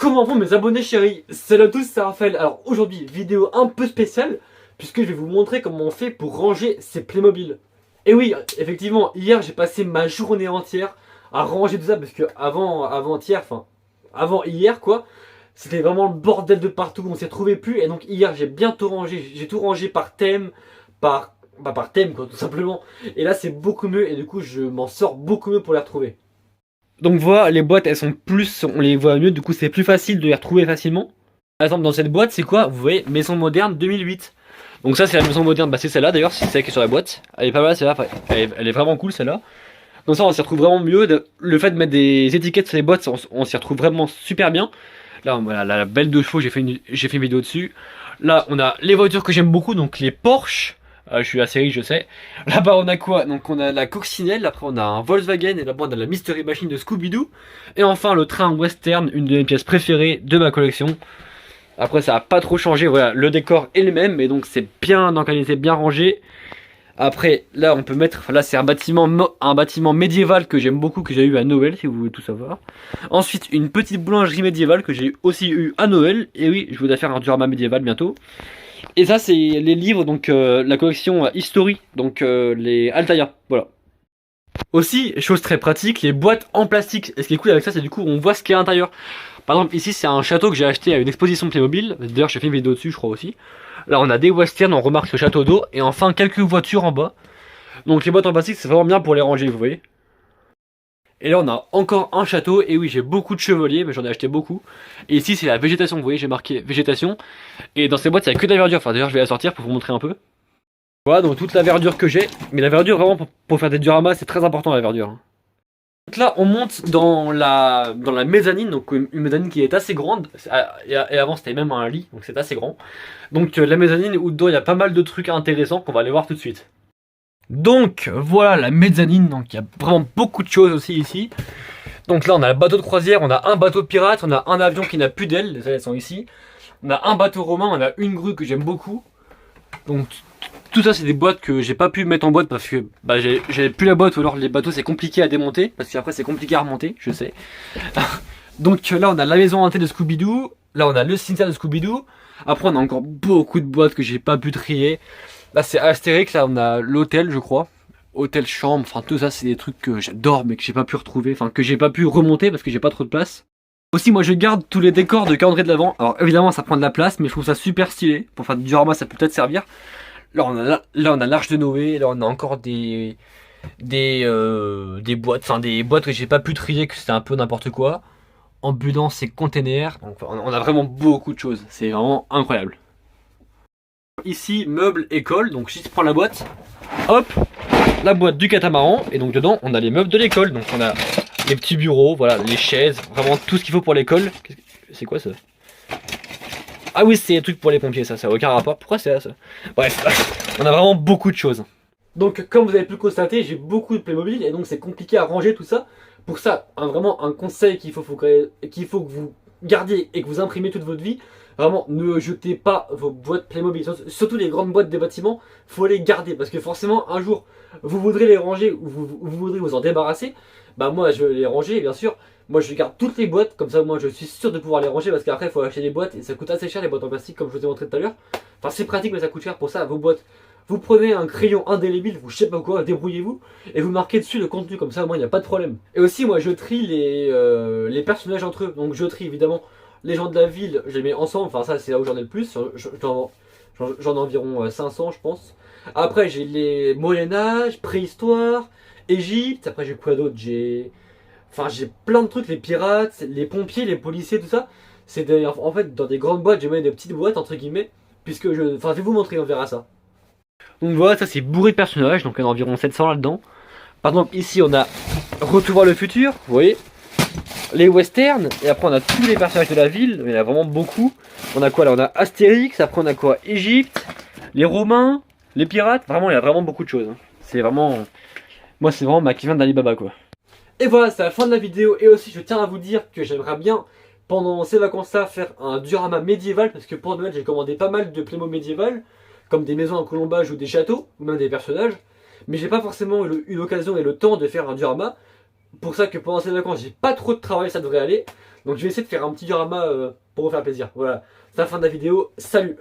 Comment vont mes abonnés chéris? Salut à tous, c'est Raphaël. Alors aujourd'hui, vidéo un peu spéciale, puisque je vais vous montrer comment on fait pour ranger ses Playmobil. Et oui, effectivement, hier j'ai passé ma journée entière à ranger tout ça, parce que avant hier quoi, c'était vraiment le bordel de partout, on s'y retrouvait plus. Et donc hier j'ai bien tout rangé, j'ai tout rangé par thème, par thème quoi, tout simplement. Et là c'est beaucoup mieux, et du coup je m'en sors beaucoup mieux pour les retrouver. Donc voilà, les boîtes elles sont plus, on les voit mieux, du coup c'est plus facile de les retrouver facilement. Par exemple dans cette boîte c'est quoi? Vous voyez, maison moderne 2008. Donc ça c'est la maison moderne, bah c'est celle-là d'ailleurs, c'est celle qui est sur la boîte. Elle est pas mal celle-là, elle est vraiment cool celle-là. Donc ça on s'y retrouve vraiment mieux, le fait de mettre des étiquettes sur les boîtes, on s'y retrouve vraiment super bien. Là voilà, la belle de chevaux, j'ai fait une vidéo dessus. Là on a les voitures que j'aime beaucoup, donc les Porsche. Je suis assez riche, je sais. Là-bas, on a quoi? Donc, on a la coccinelle. Après, on a un Volkswagen. Et là-bas, on a la Mystery Machine de Scooby-Doo. Et enfin, le train western, une de mes pièces préférées de ma collection. Après, ça n'a pas trop changé. Voilà, le décor est le même. Mais donc, c'est bien organisé, bien rangé. Après, là, on peut mettre. Là, c'est un bâtiment médiéval que j'aime beaucoup, que j'ai eu à Noël, si vous voulez tout savoir. Ensuite, une petite boulangerie médiévale que j'ai aussi eu à Noël. Et oui, je voudrais faire un diorama médiéval bientôt. Et ça c'est les livres, donc la collection History, donc les Altaïa, voilà. Aussi, chose très pratique, les boîtes en plastique. Et ce qui est cool avec ça, c'est du coup on voit ce qu'il y a à l'intérieur. Par exemple ici c'est un château que j'ai acheté à une exposition Playmobil, d'ailleurs j'ai fait une vidéo dessus je crois aussi. Là on a des westerns, on remarque ce château d'eau, et enfin quelques voitures en bas. Donc les boîtes en plastique c'est vraiment bien pour les ranger, vous voyez. Et là on a encore un château, et oui j'ai beaucoup de chevaliers, mais j'en ai acheté beaucoup. Et ici c'est la végétation, vous voyez j'ai marqué végétation. Et dans ces boîtes il n'y a que de la verdure, enfin d'ailleurs je vais la sortir pour vous montrer un peu. Voilà donc toute la verdure que j'ai, mais la verdure vraiment pour faire des dioramas c'est très important la verdure. Donc là on monte dans la mezzanine, donc une mezzanine qui est assez grande, et avant c'était même un lit, donc c'est assez grand. Donc la mezzanine où dedans il y a pas mal de trucs intéressants qu'on va aller voir tout de suite. Donc voilà la mezzanine, donc il y a vraiment beaucoup de choses aussi ici. Donc là on a le bateau de croisière, on a un bateau pirate, on a un avion qui n'a plus d'ailes, les ailes sont ici. On a un bateau romain, on a une grue que j'aime beaucoup. Donc tout ça c'est des boîtes que j'ai pas pu mettre en boîte parce que bah, j'avais plus la boîte, ou alors les bateaux c'est compliqué à démonter, parce qu'après c'est compliqué à remonter, je sais. Donc là on a la maison hantée de Scooby-Doo, là on a le cimetière de Scooby-Doo. Après on a encore beaucoup de boîtes que j'ai pas pu trier. Là c'est Astérix, là on a l'hôtel je crois, hôtel chambre, enfin tout ça c'est des trucs que j'adore mais que j'ai pas pu retrouver, enfin que j'ai pas pu remonter parce que j'ai pas trop de place. Aussi moi je garde tous les décors de calendrier de l'Avent, alors évidemment ça prend de la place mais je trouve ça super stylé, pour faire du diorama ça peut peut-être servir. Là on a l'arche de Noé, là on a encore des boîtes, enfin des boîtes que j'ai pas pu trier, que c'était un peu n'importe quoi. Ambulance et containers, donc on a vraiment beaucoup de choses, c'est vraiment incroyable. Ici, meubles école, donc si tu prends la boîte, hop, la boîte du catamaran, et donc dedans on a les meubles de l'école, donc on a les petits bureaux, voilà, les chaises, vraiment tout ce qu'il faut pour l'école. C'est quoi ça? Ah oui, c'est des trucs pour les pompiers, ça n'a aucun rapport, pourquoi c'est là ça? Bref, on a vraiment beaucoup de choses. Donc comme vous avez pu le constater, j'ai beaucoup de Playmobil, et donc c'est compliqué à ranger tout ça. Pour ça, vraiment un conseil qu'il faut que vous gardiez et que vous imprimez toute votre vie. Vraiment, ne jetez pas vos boîtes Playmobil, surtout les grandes boîtes des bâtiments, faut les garder parce que forcément un jour vous voudrez les ranger ou vous voudrez vous en débarrasser. Bah moi je vais les ranger bien sûr, moi je garde toutes les boîtes, comme ça moi je suis sûr de pouvoir les ranger parce qu'après il faut acheter des boîtes et ça coûte assez cher les boîtes en plastique comme je vous ai montré tout à l'heure. Enfin c'est pratique mais ça coûte cher pour ça, vos boîtes. Vous prenez un crayon indélébile, vous je sais pas quoi, débrouillez-vous, et vous marquez dessus le contenu, comme ça au moins il n'y a pas de problème. Et aussi moi je trie les personnages entre eux, donc je trie évidemment les gens de la ville, je les mets ensemble, enfin ça c'est là où j'en ai le plus, j'en ai environ 500 je pense. Après j'ai les Moyen-Âge, préhistoire, Égypte, après j'ai quoi d'autre, j'ai plein de trucs, les pirates, les pompiers, les policiers, tout ça. C'est en fait dans des grandes boîtes, j'ai mis des petites boîtes entre guillemets, puisque je vais vous montrer, on verra ça. Donc voilà, ça c'est bourré de personnages, donc il y en a environ 700 là-dedans. Par exemple, ici on a Retour vers le futur, vous voyez, les westerns, et après on a tous les personnages de la ville, il y en a vraiment beaucoup. On a quoi là? On a Astérix, après on a quoi? Égypte, les Romains, les pirates, vraiment il y a vraiment beaucoup de choses. C'est vraiment, moi c'est vraiment ma qui vient d'Alibaba quoi. Et voilà, c'est la fin de la vidéo, et aussi je tiens à vous dire que j'aimerais bien, pendant ces vacances-là, faire un diorama médiéval, parce que pour Noël j'ai commandé pas mal de Playmo médiéval, comme des maisons en colombage ou des châteaux, ou même des personnages, mais j'ai pas forcément eu l'occasion et le temps de faire un diorama. pour ça que pendant ces vacances, j'ai pas trop de travail, ça devrait aller. Donc je vais essayer de faire un petit diorama pour vous faire plaisir. Voilà, c'est la fin de la vidéo. Salut!